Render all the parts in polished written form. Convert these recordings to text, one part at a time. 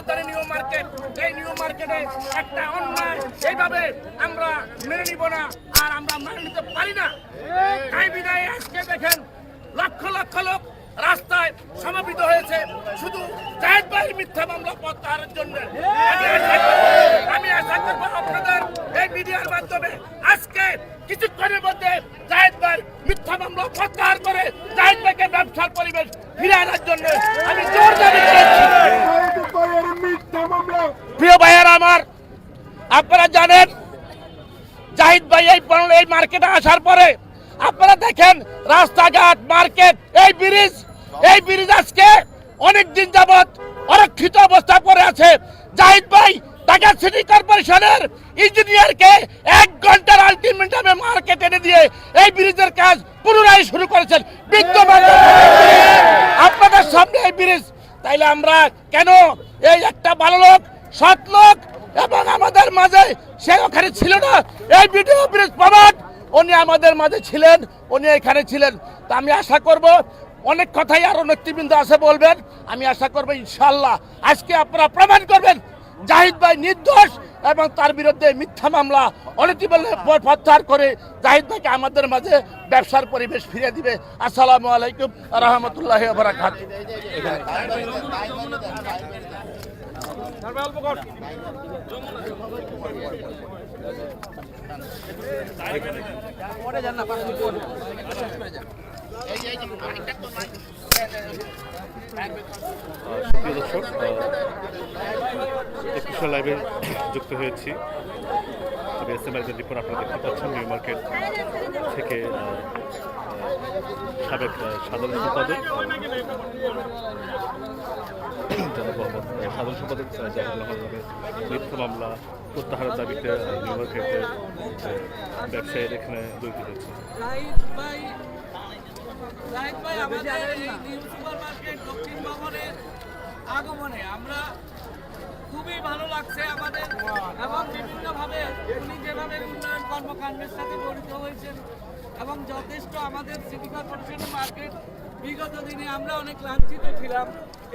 রাজধানী new market, এই new মার্কেটে একটা অন্যায় এইভাবে আমরা মেনে নিব না, আর আমরা মেনে নিতে পারি না। তাই বিদায় আজকে দেখেন লক্ষ লক্ষ লোক রাস্তায় সমাবেত হয়েছে শুধু জায়েদ ভাইয়ের মিথ্যা মামলা প্রত্যাহারের জন্য। আমি আশা করবো আপনাদের এই মিডিয়ার মাধ্যমে আজকে কিছুক্ষণের মধ্যে জায়েদ ভাইয়ের মিথ্যা মামলা প্রত্যাহার করে জায়েদ ভাইকে ব্যবসার পরিবেশ ফিরে আনার জন্য আমি জোর দাবি করেছি। প্রিয় ভাইয়েরা আমার, আপনারা জানেন জাহিদ ভাই এই মার্কেটে আসার পরে আপনারা দেখেন রাস্তাঘাট, মার্কেট, এই ব্রিজ আজকে অনেক দিন যাবৎ অরক্ষিত অবস্থা পড়ে আছে। জাহিদ ভাই ঢাকা সিটি কর্পোরেশনের ইঞ্জিনিয়ারকে 1 ঘন্টার আলটিমেটামে মার্কেট এনে দিয়ে এই ব্রিজের কাজ পুনরায় শুরু করেছেন। বিদ্যমান আপনাদের সামনে এই ব্রিজ, তাইলে আমরা কেন এই একটা ভালো লোক, সৎ লোক এবং আমাদের মাঝে সে ওখানে ছিল না, এই ভিডিও ব্রিজ প্রমাণ উনি আমাদের মাঝে ছিলেন, উনি এখানে ছিলেন। তা আমি আশা করব অনেক কথাই আরো নেতৃবৃন্দ আছে বলবেন, আমি আশা করব ইনশাআল্লাহ আজকে আপনারা প্রমাণ করবেন জাহিদ ভাই নির্দোষ এবং তার বিরুদ্ধে মিথ্যা মামলা অনতিবিলম্বে প্রত্যাহার করে জাহিদ ভাইকে আমাদের মাঝে ব্যবসার পরিবেশ ফিরিয়ে দিবে। আসসালামু আলাইকুম ওয়া রাহমাতুল্লাহি ওয়া বারাকাতুহু। প্রিয় দর্শক, একুশে লাইভে যুক্ত হয়েছি। তবে এসএমআর রিপোর্ট আপনারা দেখতে পাচ্ছেন নিউ মার্কেট থেকে সাবেক সাধারণ সম্পাদক মিথ্যা মামলা প্রত্যাহারের দাবিতে নিউ মার্কেটের ব্যবসায়ীরা এখানে জড়িত হয়েছে। জাহিদ ভাই আমাদের এই নিউ সুপার মার্কেট দক্ষিণ ভবনের আগমনে আমরা খুবই ভালো লাগছে আমাদের, এবং বিভিন্নভাবে উনি যেভাবে উন্নয়ন কর্মকাণ্ডের সাথে জড়িত হয়েছেন এবং যথেষ্ট আমাদের সিটি কর্পোরেশনের মার্কেট বিগত দিনে আমরা অনেক লাঞ্ছিত ছিলাম।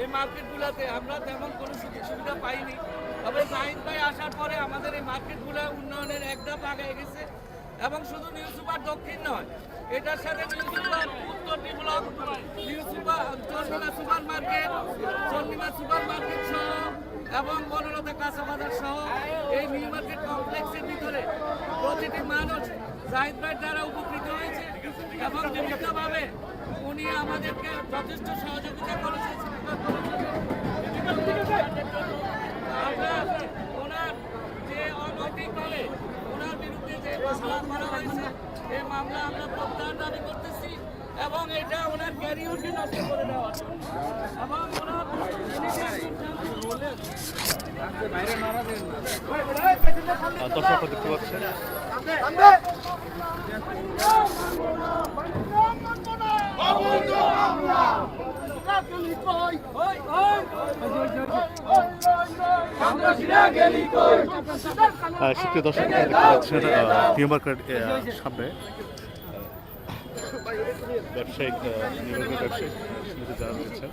এই মার্কেটগুলোতে আমরা তেমন কোনো সুযোগ সুবিধা পাইনি, তবে জাহিদ ভাই আসার পরে আমাদের এই মার্কেটগুলো উন্নয়নের এক ধাপ আগে গেছে। এবং শুধু নিউ সুপার দক্ষিণ নয়, এটার সাথে নিউ সুপার উত্তর block, new super Chandrima super market সহ এবং বনলতা কাঁচা বাজার সহ এই নিউ মার্কেট কমপ্লেক্সের ভিতরে প্রতিটি মানুষ জাহিদ ভাইয়ের দ্বারা উপকৃত হয়েছে এবং বিভিন্নভাবে উনি আমাদেরকে যথেষ্ট সহযোগিতা করেছেন। আমরা ওনার যে অনৈতিকভাবে ওনার বিরুদ্ধে যে মামলা করা হয়েছে এই মামলা আমরা প্রত্যাহার দাবি করতেছি এবং এটা ওনার ক্যারিয়ারকে নষ্ট করে দেওয়া এবং ওনার দর্শক দেখতে পাচ্ছেন সুপ্রিয় দর্শক দেখতে পাচ্ছেন নিউ মার্কেট সামনে ব্যবসায়িক ব্যবসায়িক যারা রয়েছেন।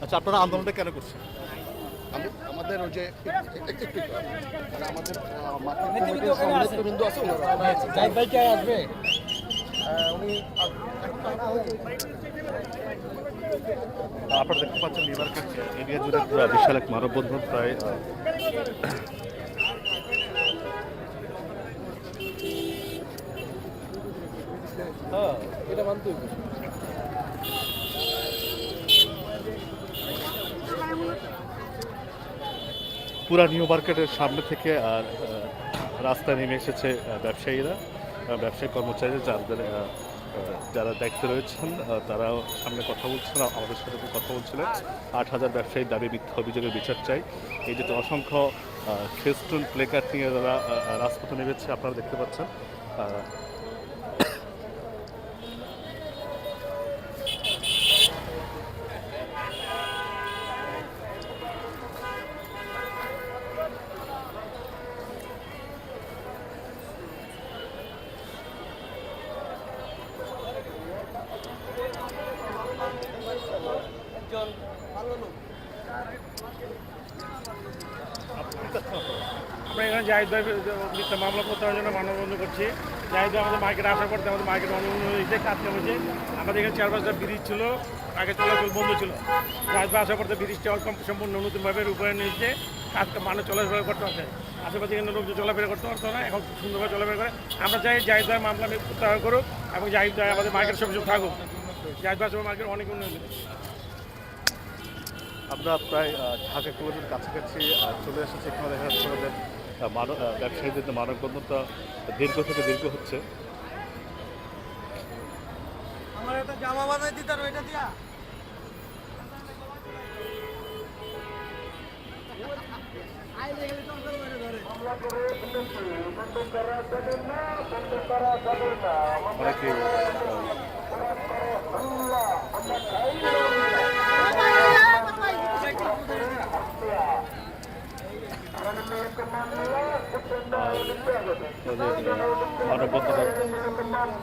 আচ্ছা, আপনারা আন্দোলনটা কেন করছেন? আমাদের ওই যে আমাদের নেতৃবৃন্দ আছে, জাহিদ ভাই কে আসবে, উনি আপনারা দেখতে পাচ্ছেন নিউ মার্কেট এরিয়া জুড়ে বিশাল এক মানববন্ধন প্রায় এটা মানতে পুরা নিউ মার্কেটের সামনে থেকে আর রাস্তায় নেমে এসেছে ব্যবসায়ীরা, ব্যবসায়ী কর্মচারী যারা দায়িত্বে রয়েছেন, তারাও সামনে কথা বলছেন, আমাদের সাথে কথা বলছিলেন। 8,000 ব্যবসায়ীর দাবি মিথ্যা অভিযোগের বিচার চাই। এই যে অসংখ্য ফেস্টুন প্লেকার্ড নিয়ে তারা রাজপথে নেমেছে, আপনারা দেখতে পাচ্ছেন। একজন ভালো লোক। আমরা এখানে জাহিদ ভাই মিথ্যা মামলা প্রত্যাহারের জন্য মানববন্ধন করছি। জাহিদ ভাই আমাদের মার্কেটে আসার পর আমাদের মার্কেট অনুমোদন হয়েছে, কাজ করেছে। আমাদের এখানে 4-5টা ব্রিজ ছিল, আগে চলাচল বন্ধ ছিল। জাহিদ ভাই আসার পর ব্রিজটা সম্পূর্ণ নতুনভাবে রূপায়ণ নিয়েছে, কাজ মানুষ চলাফেরা করতে পারছে। আশেপাশে এখানে লোকজন চলাফেরা করতে পারতো না, এখন খুব সুন্দরভাবে চলাফেরা করে। আমরা চাই জাহিদ ভাই মামলা প্রত্যাহার করুক এবং জাহিদ ভাই আমাদের মার্কেট সব থাকুক। জাহিদ ভাই সবার মার্কেট অনেক উন্নয়ন হয়েছে। আমরা প্রায় ঢাকা কলেজের কাছাকাছি চলে এসেছি। এখানে দেখা যাচ্ছে আমাদের ব্যবসায়ীদের যে মানববন্ধনটা দীর্ঘ থেকে দীর্ঘ হচ্ছে। আমার একটা জামা বানাই দিতে আর ওইটা দিয়া অনেকে মানববন্ধন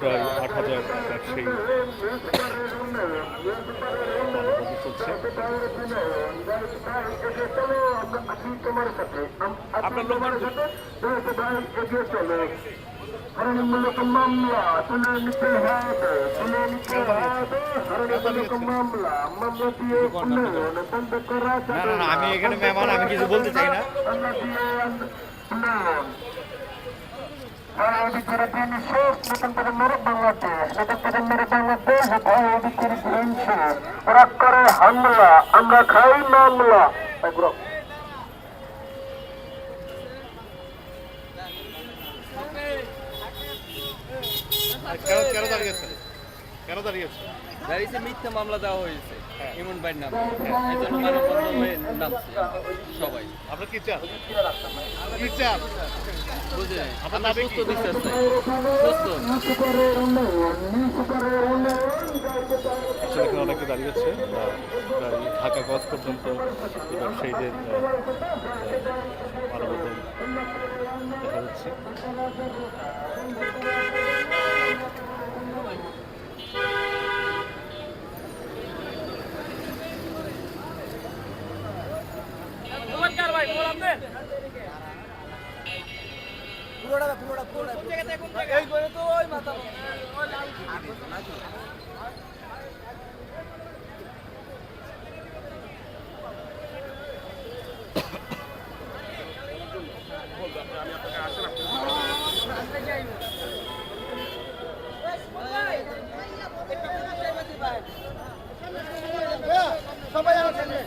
প্রায় 8,000 ব্যবসায়ী মানববন্ধন চলছে। আপনার লোকজন হরণমূলক মামলা তুলে নিতে হবে, তুলে নিতে হবে। হরণমূলক মামলা দিয়ে উন্নয়ন বন্ধ করা যাবে না। আমি এখানে মেহমান, আমি কিছু বলতে চাই না। উন্নয়ন ভারত করে দিন শেষ, নতুন প্রজন্মের বাংলাদেশ, নতুন প্রজন্মের বাংলাদেশ, ভারত করে দিন শেষ। ওরা করে হামলা, আমরা খাই মামলা। কেন দাঁড়িয়েছে? কেন দাঁড়িয়েছে? দাঁড়িয়েছে মিথ্যা মামলা দেওয়া হয়েছে ইমন ভাইয়ের নামে, এই জন্য মানববন্ধন হয়ে নামছে সবাই। আমরা কি চান? কি চান? বুঝলেন, আপনার আমরা দাবি সুস্থ কি? বিশ্বাস চাই, সুস্থ। আসলে এখানে অনেকে দাঁড়িয়েছে, প্রায় ঢাকা গজ পর্যন্ত এই ব্যবসায়ীদের মানববন্ধন দেখা যাচ্ছে। এই করে তো ওই মাথা সবাই আমার সামনে।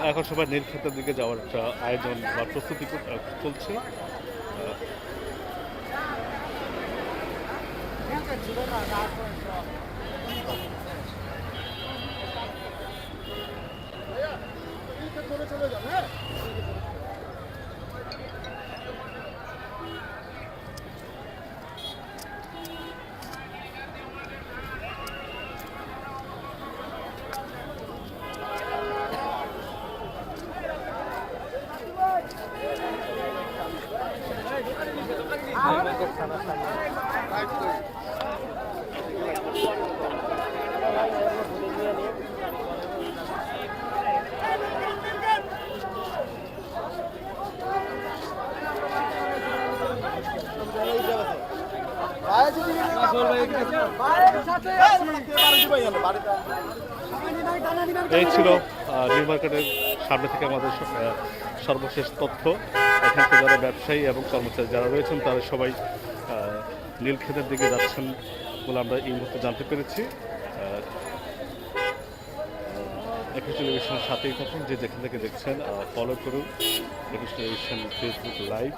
এখন সবাই নীলক্ষেতের দিকে যাওয়ার একটা আয়োজন বা প্রস্তুতি চলছে। চলে যাবে, হ্যাঁ। এই ছিল নিউ মার্কেটের সামনে থেকে আমাদের সর্বশেষ তথ্য। এখান থেকে যারা ব্যবসায়ী এবং কর্মচারী যারা রয়েছেন তারা সবাই নীলক্ষেতের দিকে যাচ্ছেন বলে আমরা এই মুহূর্তে জানতে পেরেছি। একুশ টেলিভিশনের সাথেই থাকুন, যে যেখান থেকে দেখছেন ফলো করুন একুশ টেলিভিশন ফেসবুক লাইভ।